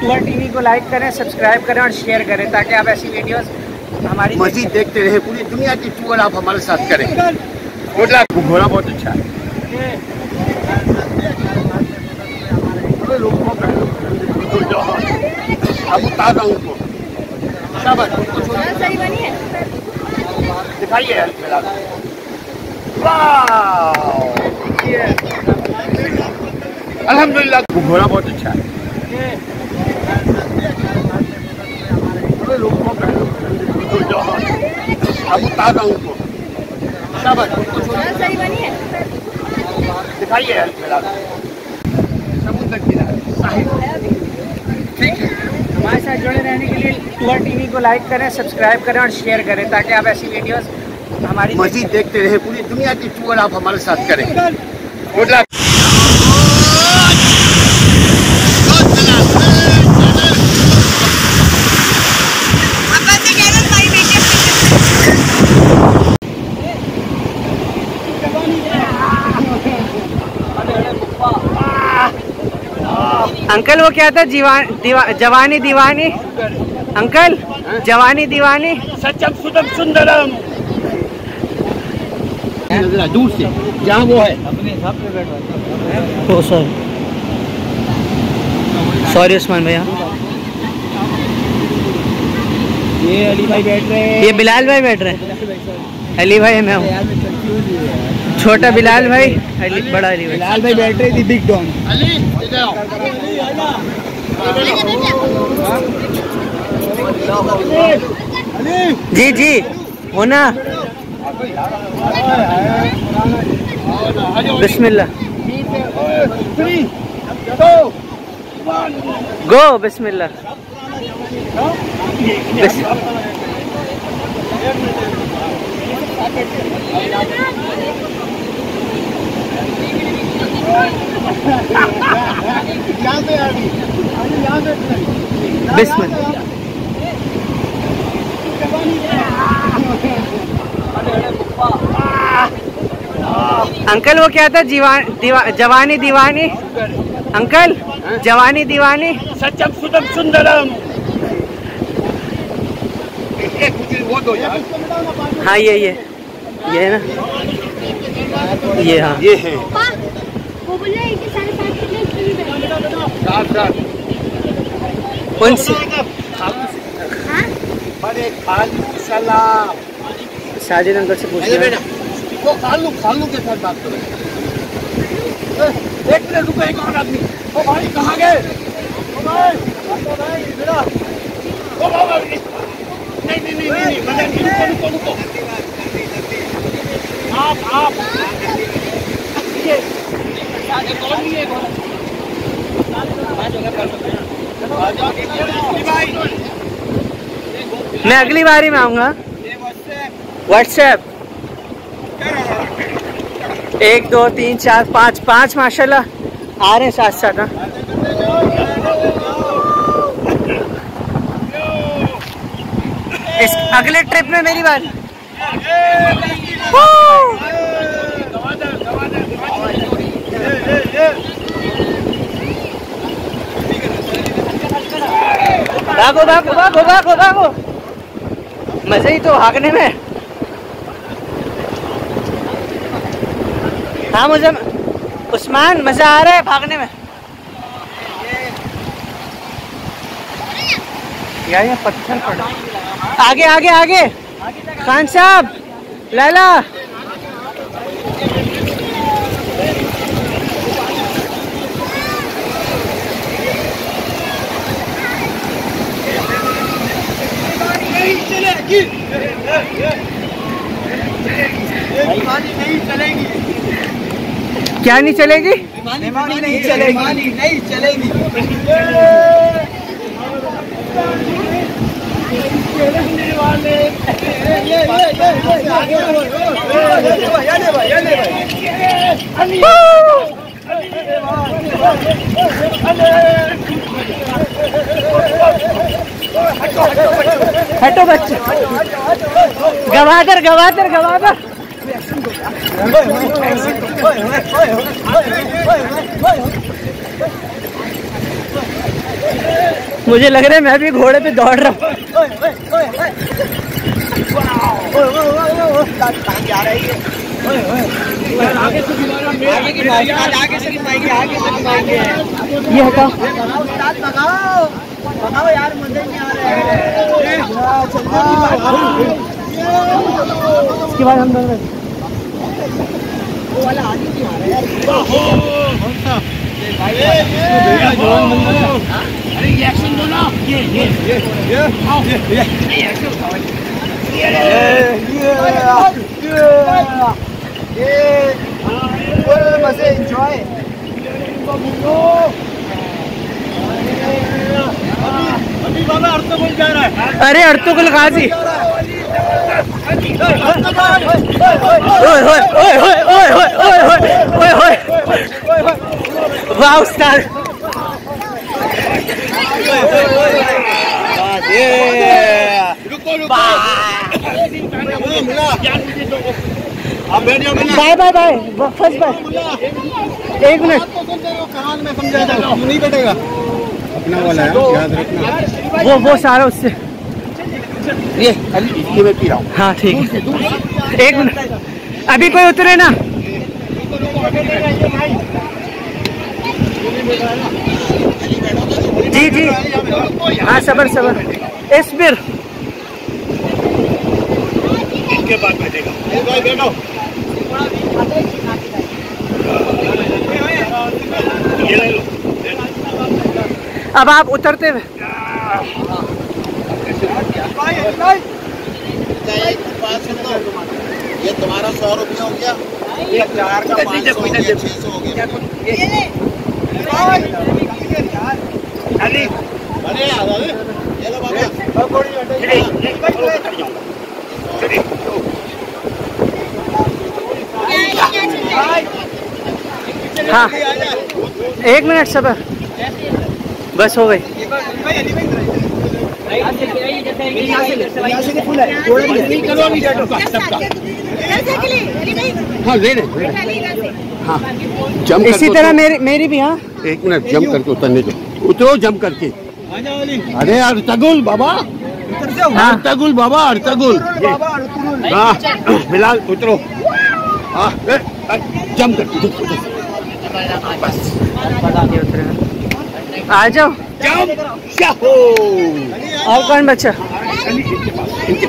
Tour TV को like करें, subscribe करें और शेयर करें ताकि आप ऐसी वीडियोस हमारी मजीद देखते रहे। पूरी दुनिया की टूर आप हमारे साथ करें। Good luck. वो घोड़ा बहुत अच्छा है। अब उतार रहा हूँ उनको। सही बनी है। दिखाइए। अल्हम्दुलिल्लाह। वो घोड़ा बहुत अच्छा है। अब उतार रहा हूँ उनको। सही बनी है। दिखाइए। समुद्र किनारे साहिब। ठीक है। हमारे साथ जुड़े रहने के लिए टूर टीवी को लाइक करें, सब्सक्राइब करें और शेयर करें ताकि आप ऐसी वीडियोस हमारी मजीद देखते रहे। पूरी दुनिया की टूर आप हमारे साथ करें। Good luck. अंकल वो क्या था? जवानी दीवानी। अंकल जवानी दीवानी। सच्चम सुदम सुंदरम। दूर से जहाँ वो है। ओ सॉरी उस्मान भैया। ये अली भाई बैठ रहे हैं। ये बिलाल भाई बैठ रहे हैं। अली भाई मैं हूँ। छोटा बिलाल भाई, बड़ा अली भाई। बिलाल भाई बैठ रहे थे बिग डॉन। अली इधर आओ। जी जी होना। बिस्मिल्लाह। गो बिस्मिल्लाह। बिस्मिल्लाह। अंकल वो क्या था? जवानी दीवानी। अंकल जवानी दीवानी। सच्चम सुदम सुंदरम। वो दो यार। हाँ ये है ना। ये हाँ ये है। वो बोले कि उनसे बड़े खालू सलाम। साजिद अंकल से पूछना। वो खालू के साथ बात करो। एक मिनट रुको। एक और आदमी। ओ भाई कहाँ गए? ओ भाई बेटा। ओ भाई नहीं मदन रुको। आप मैं अगली बारी में आऊँगा। व्हाट्सएप 1 2 3 4 5 माशाल्लाह आ रहे हैं साथ साथ। इस अगले ट्रिप में मेरी बारी। भागो। मजे ही तो भागने में। हाँ मुझे उस्मान मजा आ रहा है भागने में। यार ये पत्थर पड़ा। आगे खान साहब लैला। नहीं चलेगी। क्या नहीं चलेगी? बेईमानी नहीं चलेगी। हटो बच्चे। गवादर मुझे लग रहा है मैं भी घोड़े पे दौड़ रहा हूँ। ये हटा यार मुझे नहीं आ रहा है। इसके बाद हम दोनों वो वाला आदमी नहीं आ रहा यार। अरे ये एक्शन दो ना। ये मजे एंजॉय। अभी बाबा अर्तुगरुल जा रहा है। अरे अर्तुगरुल गाजी। वाह उस्ताद। Bye bye bye first bye. एक मिनट नहीं कटेगा अपना वाला है, याद रखना। वो सारा उससे ये इसलिए मैं पी रहा हूँ। हाँ ठीक है। एक मिनट अभी कोई उतरे ना। जी जी हाँ सबर सबर। एस्बिर इनके बाद बैठेगा। बैठो। ये ले लो। अब आप उतरते हुए ये तुम्हारा 100 रुपया हो गया। ये 4 का 500 हो गया, 600 हो गया। अरे ये लो बाबा। हाँ 1 मिनट सबर बस हो गई। हाँ ले ले। हाँ जंप इसी तरह मेरी भी। हाँ 1 मिनट जंप करके उतरने दो। उतरो जंप करके। अरे अर्तुगरुल बाबा। हाँ अर्तुगरुल बाबा अर्तुगरुल। हाँ बिलाल उतरो। हाँ जंप करके बस आ जाओ। जंप। और कौन बच्चा? इनके पास